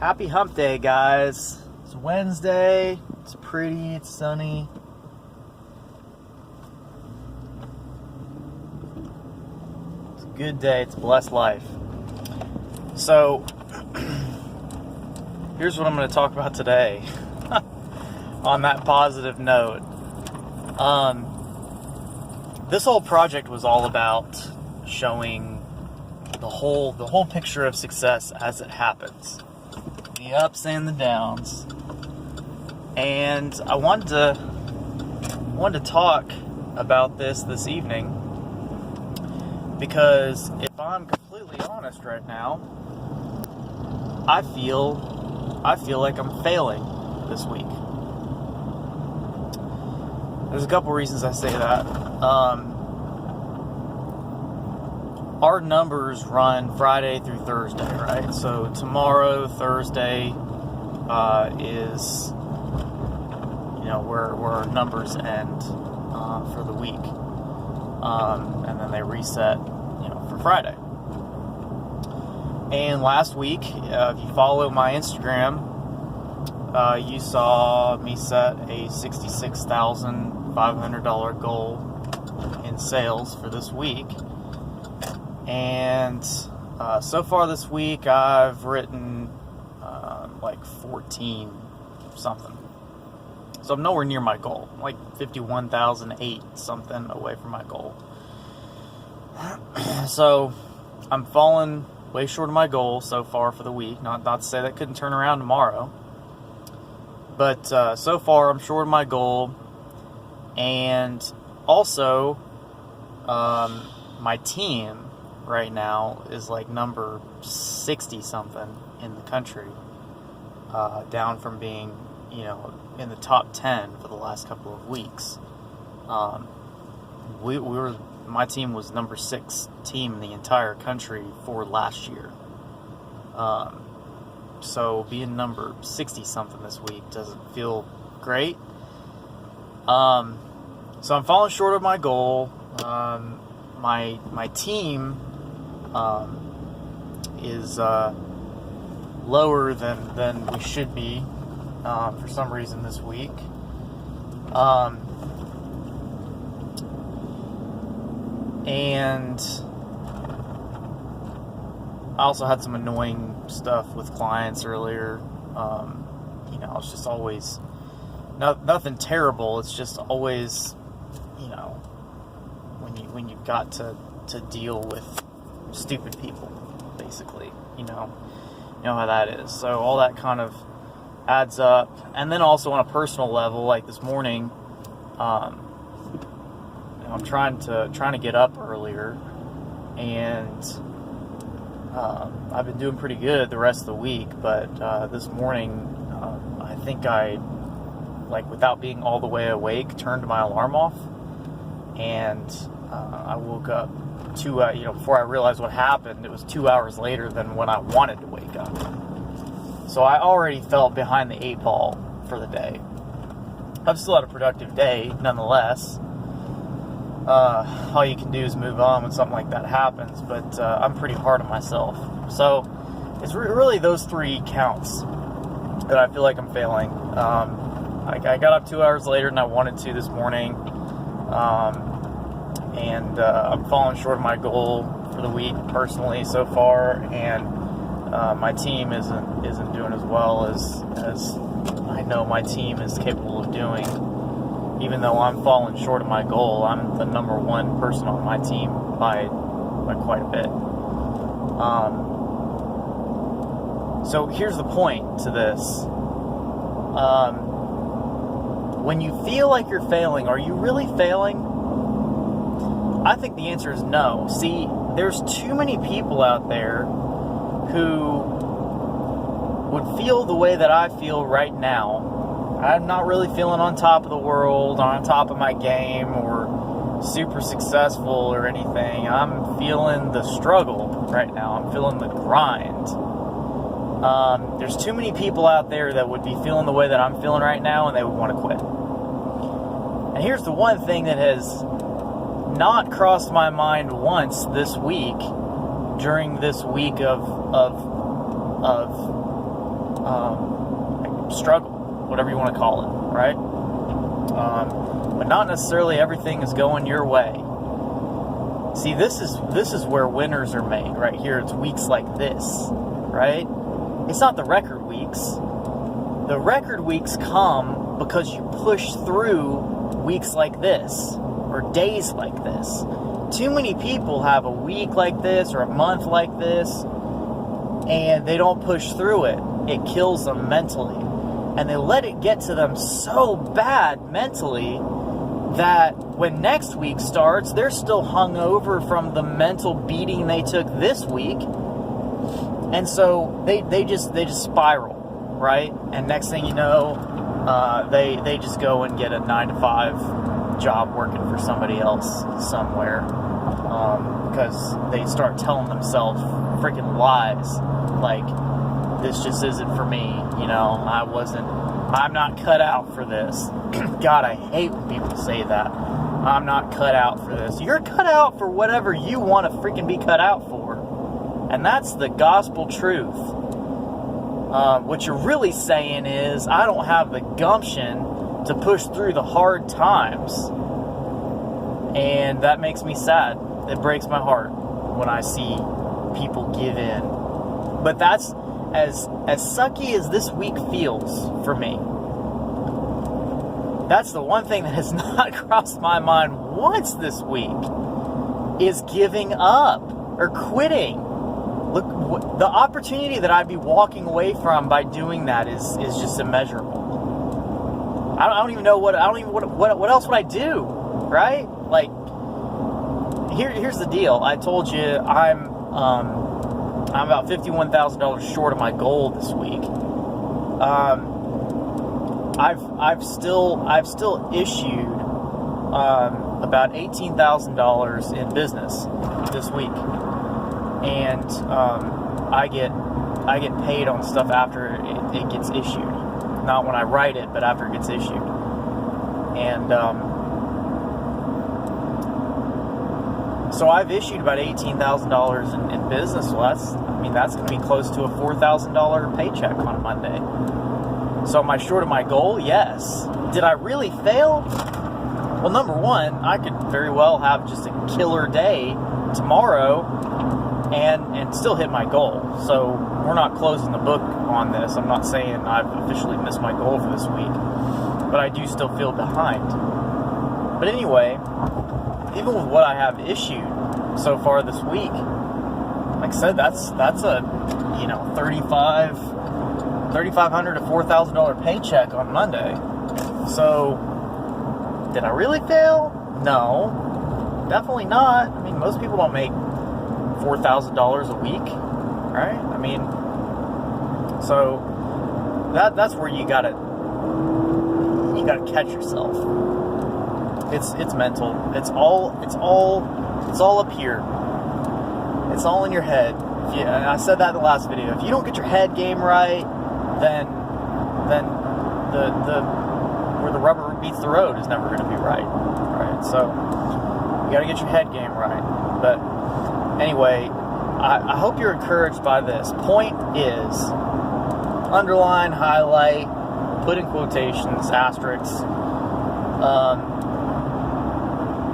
Happy hump day, guys. It's Wednesday. It's pretty. It's sunny. It's a good day. It's a blessed life. So, here's what I'm going to talk about today. On that positive note. This whole project was all about showing the whole picture of success as it happens. The ups and the downs. And I wanted to talk about this evening because if I'm completely honest right now, I feel like I'm failing this week. There's a couple reasons I say that. Our numbers run Friday through Thursday, right? So tomorrow, Thursday, is, where our numbers end for the week. And then they reset, for Friday. And last week, if you follow my Instagram, you saw me set a $66,500 goal in sales for this week. And so far this week, I've written like 14 something. So I'm nowhere near my goal. I'm like 51,008 something away from my goal. So I'm falling way short of my goal so far for the week. Not to say that couldn't turn around tomorrow. But so far I'm short of my goal. And also my team right now is like number 60 something in the country, down from being in the top 10 for the last couple of weeks. My team was number 6 team in the entire country for last year. So being number 60 something this week doesn't feel great. So I'm falling short of my goal. My team is lower than we should be for some reason this week. And I also had some annoying stuff with clients earlier. It's just always nothing terrible. It's just always, when you've got to deal with stupid people, basically, you know how that is. So all that kind of adds up. And then also on a personal level, like this morning, I'm trying to get up earlier, and I've been doing pretty good the rest of the week, but this morning I think I, without being all the way awake, turned my alarm off, and I woke up before I realized what happened. It was 2 hours later than when I wanted to wake up. So I already felt behind the 8 ball for the day. I've still had a productive day, nonetheless. All you can do is move on when something like that happens, but I'm pretty hard on myself. So it's really those 3 counts that I feel like I'm failing. I got up 2 hours later than I wanted to this morning, and I'm falling short of my goal for the week personally so far, and my team isn't doing as well as I know my team is capable of doing. Even though I'm falling short of my goal, I'm the number 1 person on my team by quite a bit. So here's the point to this. When you feel like you're failing, are you really failing? I think the answer is no. See, there's too many people out there who would feel the way that I feel right now. I'm not really feeling on top of the world, on top of my game, or super successful or anything. I'm feeling the struggle right now. I'm feeling the grind. There's too many people out there that would be feeling the way that I'm feeling right now, and they would want to quit. And here's the one thing that has not crossed my mind once this week, during this week of struggle, whatever you want to call it, right? But not necessarily everything is going your way. See, this is where winners are made, right here. It's weeks like this, right? It's not the record weeks. The record weeks come because you push through weeks like this, or days like this. Too many people have a week like this or a month like this, and they don't push through it. It kills them mentally. And they let it get to them so bad mentally that when next week starts, they're still hungover from the mental beating they took this week. And so they just spiral, right? And next thing you know, they just go and get a 9-to-5 job working for somebody else somewhere, because they start telling themselves freaking lies, like, this just isn't for me, I'm not cut out for this. God, I hate when people say that. I'm not cut out for this. You're cut out for whatever you want to freaking be cut out for. And that's the gospel truth. What you're really saying is, I don't have the gumption to push through the hard times. And that makes me sad. It breaks my heart when I see people give in. But that's, as sucky as this week feels for me, that's the one thing that has not crossed my mind once this week, is giving up or quitting. Look, the opportunity that I'd be walking away from by doing that is just immeasurable. I don't even know what else would I do, right? Like, here's the deal. I told you I'm about $51,000 short of my goal this week. I've still issued about $18,000 in business this week, and I get paid on stuff after it gets issued, not when I write it, but after it gets issued. And so I've issued about $18,000 in business. Well, that's going to be close to a $4,000 paycheck on Monday. So am I short of my goal? Yes. Did I really fail? Well, number one, I could very well have just a killer day tomorrow and still hit my goal. So we're not closing the book on this. I'm not saying I've officially missed my goal for this week, but I do still feel behind. But anyway, even with what I have issued so far this week, like I said, that's a $3,500 to $4,000 paycheck on Monday. So did I really fail? No, definitely not. I mean, most people don't make $4,000 a week, right? I mean, so that's where you gotta catch yourself. It's mental. It's all up here. It's all in your head. And I said that in the last video. If you don't get your head game right, then the where the rubber meets the road is never going to be right. Right? So you got to get your head game right. But anyway, I hope you're encouraged by this. Point is, underline, highlight, put in quotations, asterisks.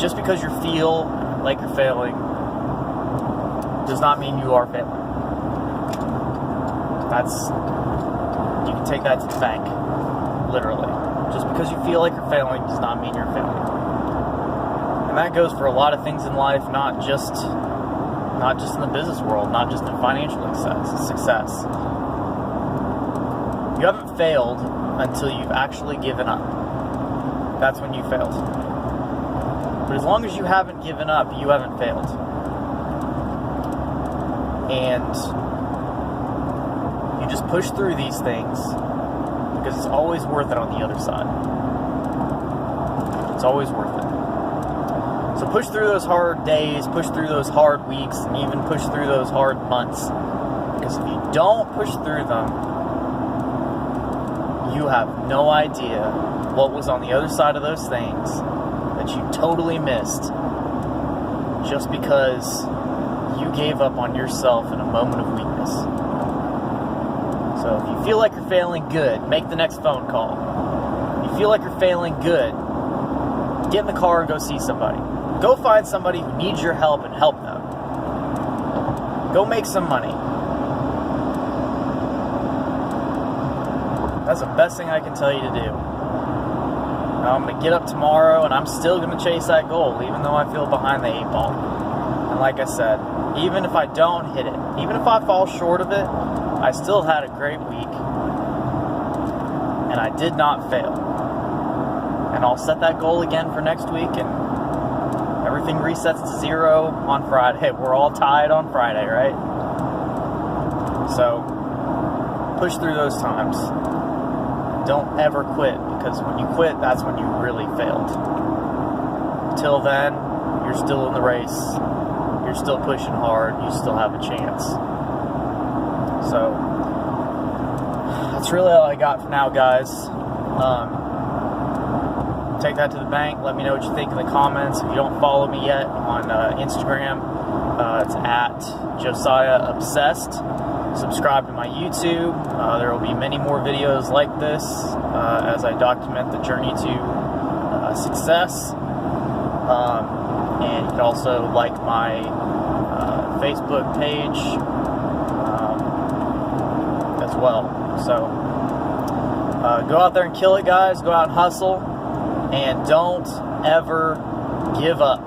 Just because you feel like you're failing does not mean you are failing. You can take that to the bank, literally. Just because you feel like you're failing does not mean you're failing. And that goes for a lot of things in life, not just in the business world, not just in financial success. You haven't failed until you've actually given up. That's when you failed. But as long as you haven't given up, you haven't failed. And you just push through these things, because it's always worth it on the other side. It's always worth it. So push through those hard days, push through those hard weeks, and even push through those hard months. Because if you don't push through them, you have no idea what was on the other side of those things that you totally missed just because you gave up on yourself in a moment of weakness. So So if you feel like you're failing, good. Make the next phone call. If you feel like you're failing, good. Get in the car and go see somebody. Go find somebody who needs your help and help them. Go make some money. That's the best thing I can tell you to do. I'm going to get up tomorrow and I'm still going to chase that goal, even though I feel behind the 8-ball. And like I said, even if I don't hit it, even if I fall short of it, I still had a great week. And I did not fail. And I'll set that goal again for next week, and everything resets to 0 on Friday. We're all tied on Friday, right? So, push through those times. Don't ever quit, because when you quit, that's when you really failed. Until then, you're still in the race. You're still pushing hard. You still have a chance. So, that's really all I got for now, guys. Take that to the bank. Let me know what you think in the comments. If you don't follow me yet on Instagram, it's at Josiah Obsessed. Subscribe to my YouTube. There will be many more videos like this as I document the journey to success. And you can also like my Facebook page as well. So go out there and kill it, guys. Go out and hustle. And don't ever give up.